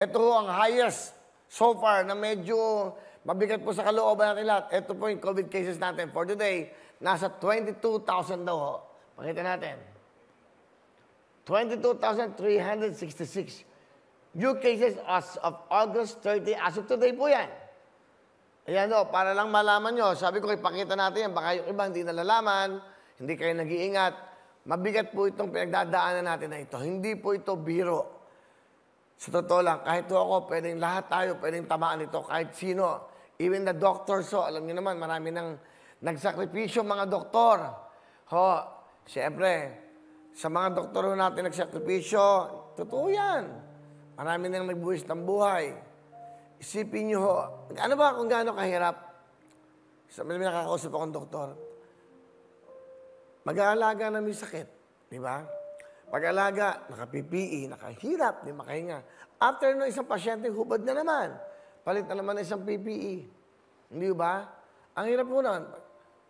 Ito ho ang highest so far na medyo mabigat po sa kalooban natin lahat. Ito po yung COVID cases natin for today. Nasa 22,000 daw ho. Pakita natin. 22,366. New cases as of August 30. As of today po yan. Ayan o, para lang malaman nyo. Sabi ko, ipakita natin yan. Baka yung iba hindi nalalaman, hindi kayo nag-iingat. Mabigat po itong pinagdadaanan natin na ito. Hindi po ito biro. Sa totoo lang, kahit ako, pwedeng lahat tayo, pwedeng tamaan ito, kahit sino. Even the doctors, so, alam niyo naman, marami nang nagsakripisyo mga doktor. Ho, siyempre, sa mga doktor natin nagsakripisyo, totoo yan. Marami nang nagbuwis ng buhay. Isipin niyo ho, ano ba kung gaano kahirap? May nakakausap akong doktor. Mag-aalaga na may sakit, di ba? Pag-alaga, naka-PPE, nakahirap, di makahinga. After no isang pasyente, hubad na naman. Palit na naman isang PPE. Hindi ba? Ang hirap po nun.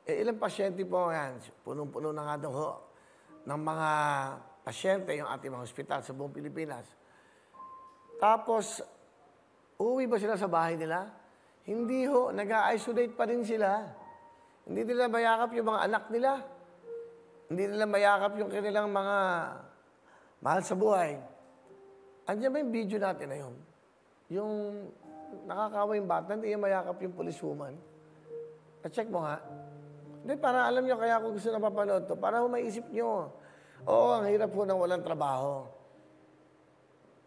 Ilang pasyente po yan? Punong-puno na nga daw ho ng mga pasyente, yung ating mga hospital sa buong Pilipinas. Tapos, uuwi ba sila sa bahay nila? Hindi ho. Nag-a-isolate pa rin sila. Hindi nila mayakap yung mga anak nila. Hindi nila mayakap yung kanilang mga mahal sa buhay. Andiyan ba yung video natin na yun? Yung nakakawa yung bata, hindi yung mayakap yung policewoman. Na-check mo nga. Hindi, para alam nyo, kaya ako gusto na papanood to. Para maisip nyo. Oo, ang hirap po ng walang trabaho.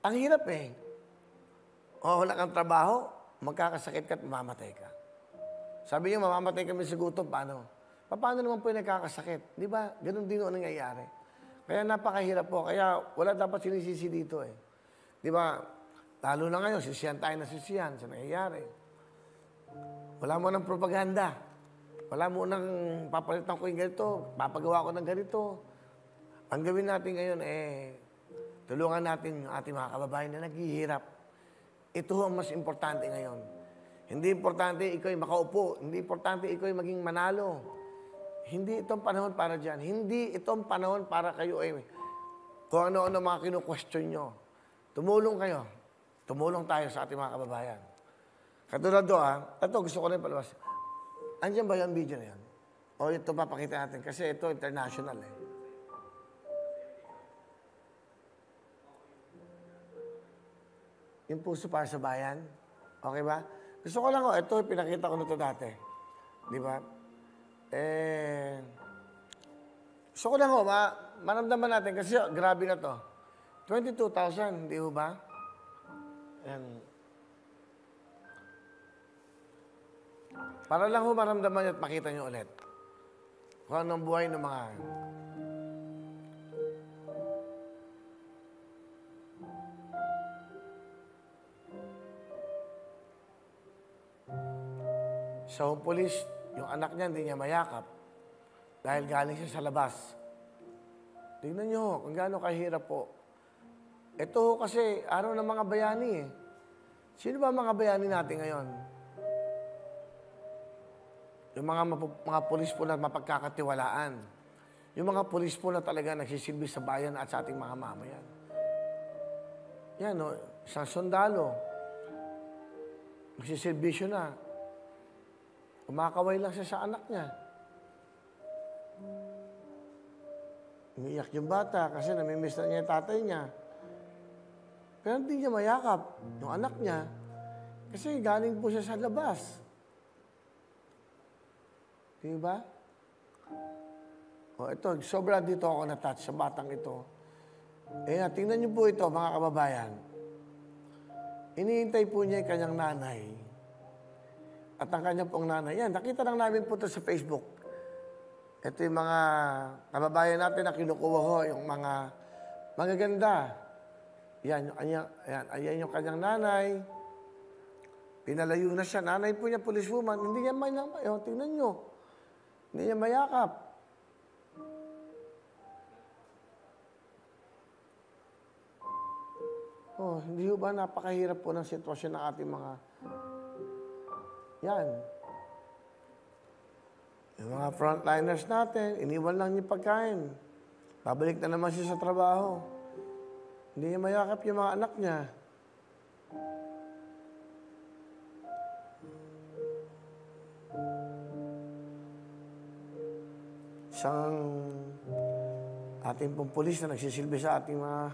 Ang hirap eh. O, wala kang trabaho, magkakasakit ka at mamamatay ka. Sabi niyo, mamamatay kami sa gutom, paano? Paano naman po yung nagkakasakit? Di ba? Ganun din ang nangyayari. Kaya napakahirap po. Kaya wala dapat sinisisi dito eh. Di ba? Lalo na ngayon, sisiyan tayo na sisiyan sa nangyayari. Wala mo ng propaganda. Wala mo nang papalitan ko yung ganito, papagawa ko ng ganito. Ang gawin natin ngayon eh, tulungan natin yung ating mga kababayan na naghihirap. Ito ang mas importante ngayon. Hindi importante ikaw ay makaupo. Hindi importante ikaw ay maging manalo. Hindi itong panahon para dyan. Hindi itong panahon para kayo ay kung ano-ano mga kinu-question nyo. Tumulong kayo. Tumulong tayo sa ating mga kababayan. Katulad doon, ito gusto ko na yung palabas. Andiyan ba yung video na yan? O ito papakita natin kasi ito international eh. Yung puso para sa bayan. Okay ba? Gusto ko lang, ito pinakita ko na ito dati. Di ba? Gusto ko lang, maramdaman natin kasi grabe na to. 22,000, di ba? Ayan. Para lang maramdaman nyo at makita nyo ulit. Kung anong buhay ng mga... Sa home police, yung anak niya hindi niya mayakap dahil galing siya sa labas. Tingnan niyo kung gaano kahirap po. Ito kasi araw ng mga bayani eh. Sino ba mga bayani natin ngayon? Yung mga pulis po na mapagkakatiwalaan. Yung mga pulis po na talaga nagsisilbi sa bayan at sa ating mga mamayan. Yan o, isang sundalo. Magsisilbisyo na. Kumakaway lang siya sa anak niya. Umiiyak yung bata kasi namimiss na niya yung tatay niya. Pero hindi niya mayakap yung anak niya kasi galing po siya sa labas. Diba? O ito, sobra dito ako na-touch sa batang ito. Tingnan niyo po ito, mga kababayan. Iniintay po niya yung kanyang nanay. At ang kanyang pong nanay. Yan, nakita lang namin po ito sa Facebook. Ito yung mga kababayan natin na kinukuha ho, yung mga magaganda. Yan, yung kanyang nanay. Pinalayo na siya. Nanay po niya, policewoman. Hindi niya mayakap. Tingnan niyo. Hindi niya mayakap. Hindi ba napakahirap po ng sitwasyon ng ating mga... Yan. Yung mga frontliners natin, iniwan lang yung pagkain. Babalik na naman siya sa trabaho. Hindi niya mayakap yung mga anak niya. isang ating pong pulis na nagsisilbi sa ating mga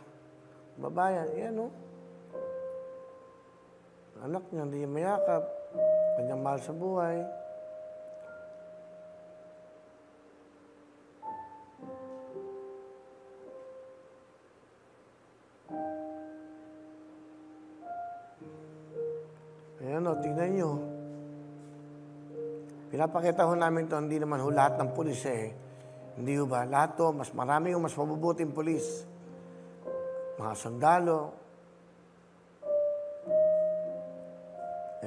babayan. Yan, no? Anak niya, hindi niya mayakap. Kanyang mahal sa buhay. Ayan, no? Tingnan nyo. Pinapakita ho namin to, hindi naman ho lahat ng pulis eh. Hindi ho ba? Lahat to, marami yung mas mabubuting pulis. Mga sundalo.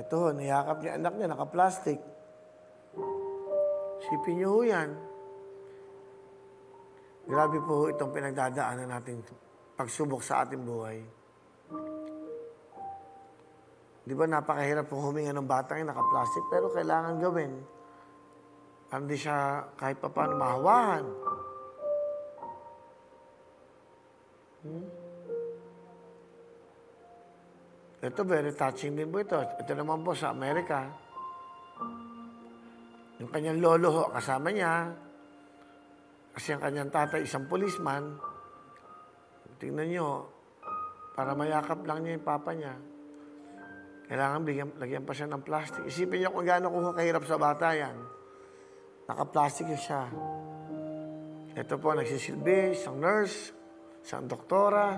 Ito ho, niyakap niya anak niya, naka-plastic. Sipin niyo ho yan. Grabe po ho itong pinagdadaanan natin pagsubok sa ating buhay. Di ba napakahirap pong huminga ng batang yung naka-plastic, pero kailangan gawin. Hindi siya kahit pa paano mahawahan. Ito, very touching din po ito. Ito naman po sa Amerika. Yung kanyang lolo ho, kasama niya. Kasi ang kanyang tatay, isang policeman. Tingnan nyo, para mayakap lang niya yung papa niya. Kailangan lagyan pa siya ng plastic. Isipin niyo kung gaano ko kahirap sa bata yan. Naka-plastic siya. Ito po, nagsisilbi, isang nurse, isang doktora.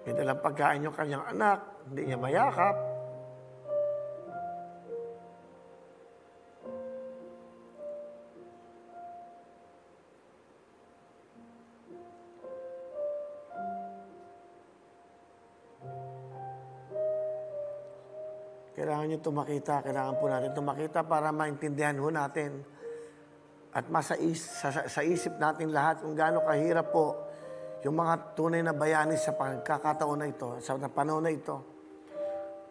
May dalang pagkain yung kanyang anak, hindi niya mayakap. Kailangan nyo tumakita, kailangan po natin tumakita para maintindihan ho natin at sa isip natin lahat kung gaano kahirap po yung mga tunay na bayani sa pagkakataon na ito, sa panahon na ito.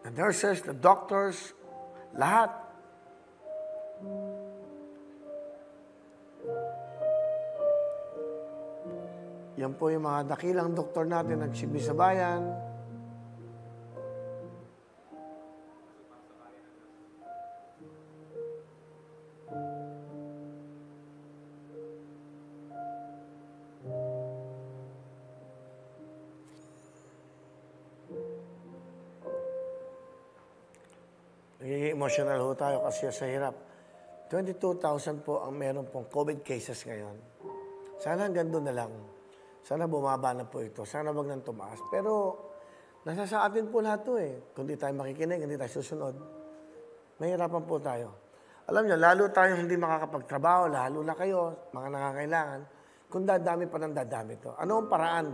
The nurses, the doctors, lahat. Yan po yung mga dakilang doktor natin nagsilbi sa bayan. Nagiging emotional ho tayo kasi sa hirap. 22,000 po ang meron pong COVID cases ngayon. Sana hanggang doon na lang. Sana bumaba na po ito. Sana wag nang tumaas. Pero nasa sa atin po lahat to eh. Kung di tayo makikinig, hindi tayo susunod, mahirapan po tayo. Alam niyo, lalo tayo hindi makakapagtrabaho, lalo na kayo, mga nangangailangan, kung dadami pa ng dadami to. Ano ang paraan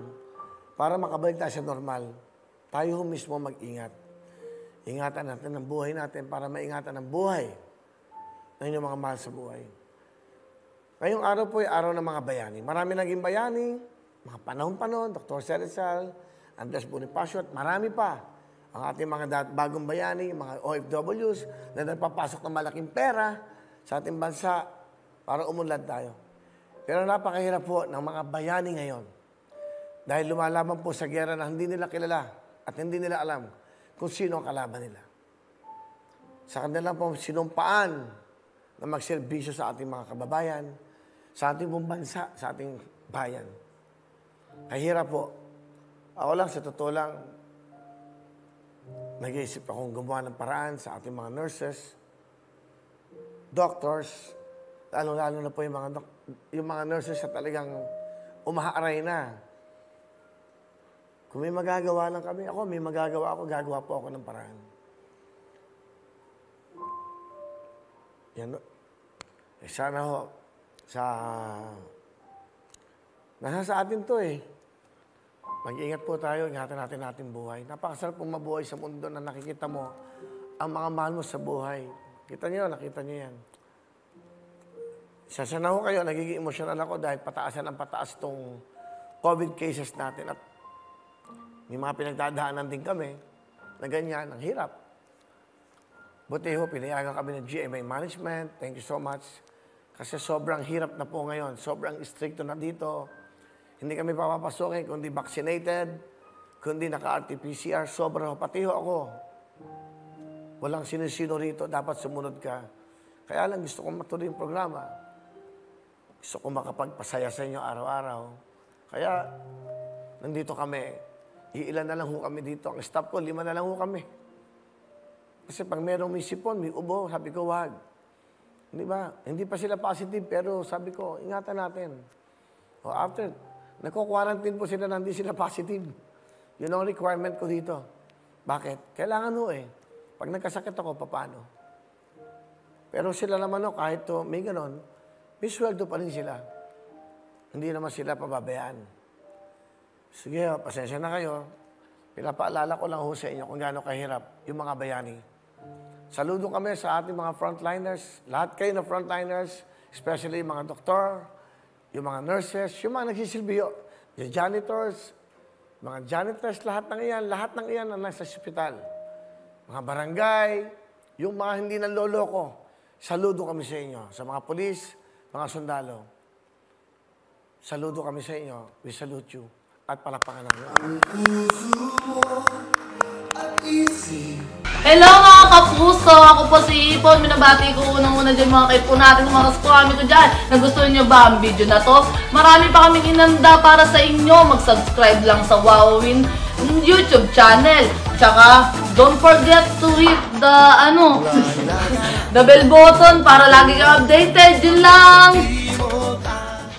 para makabalik tayo sa normal? Tayo mismo mag-ingat. Ingatan natin ang buhay natin para maingatan ang buhay ng inyong mga mahal sa buhay. Ngayong araw po ay araw ng mga bayani. Marami naging bayani, mga panahon-panahon, Dr. Cerizal, Andres Bonifacio, at marami pa ang ating mga bagong bayani, mga OFWs na nagpapasok ng malaking pera sa ating bansa para umunlad tayo. Pero napakahirap po ng mga bayani ngayon dahil lumalaban po sa giyera na hindi nila kilala at hindi nila alam kung sino ang kalaban nila. Sa kanila po sinumpaan na magserbisyo sa ating mga kababayan, sa ating buong bansa, sa ating bayan. Kahirap po. Ako lang, sa totoo lang, nag-iisip akong gumawa ng paraan sa ating mga nurses, doctors, lalo-lalo na po yung mga nurses na talagang umahaaray na. Kung may magagawa lang kami, may magagawa ako, gagawa po ako ng paraan. Yan. Sana ho, nasa sa atin to eh. Mag-iingat po tayo, ingatan natin ating buhay. Napakasarap pong mabuhay sa mundo na nakikita mo ang mga mahal mo sa buhay. Nakita nyo yan. Sana ho kayo, nagiging emosyonal ako dahil pataasan ang pataas itong COVID cases natin. At may mga pinagdadaanan din kami na ganyan, ang hirap. Buti ho, pinayagan kami ng GMA Management. Thank you so much. Kasi sobrang hirap na po ngayon. Sobrang stricto na dito. Hindi kami papapasukin kundi vaccinated, kundi naka-RT-PCR. Sobrang, pati ho ako. Walang sino-sino rito, dapat sumunod ka. Kaya lang gusto kong matuloy yung programa. Gusto kong makapagpasaya sa inyo araw-araw. Kaya, nandito kami. Iilan na lang ho kami dito. Ang staff ko, 5 na lang ho kami. Kasi pag merong may sipon, may ubo, sabi ko, wag. Di ba? Hindi pa sila positive, pero sabi ko, ingatan natin. O after, nagko-quarantine po sila na hindi sila positive. Yun ang requirement ko dito. Bakit? Kailangan ho eh. Pag nagkasakit ako, paano? Pero sila naman ho, kahit to, may ganon, may sweldo pa rin sila. Hindi naman sila pababayaan. Sige, pasensya na kayo. Pinapaalala ko lang ho sa inyo kung gaano kahirap yung mga bayani. Saludo kami sa ating mga frontliners. Lahat kayo na frontliners, especially yung mga doktor, yung mga nurses, yung mga nagsisilbiyo, yung janitors, lahat ng iyan na nasa ospital. Mga barangay, yung mga hindi nanloloko. Saludo kami sa inyo. Sa mga pulis, mga sundalo. Saludo kami sa inyo. We salute you. At palakpakan namin. Hello mga kapuso! Ako po si Ipon. Minabati ko unang-una dyan mga kaipo natin, mga kaskwami ko dyan. Nagustuhan nyo ba ang video na to? Marami pa kaming inanda para sa inyo. Mag-subscribe lang sa Wowin YouTube channel. Tsaka, don't forget to hit the, the bell button para lagi ka updated. Yun lang!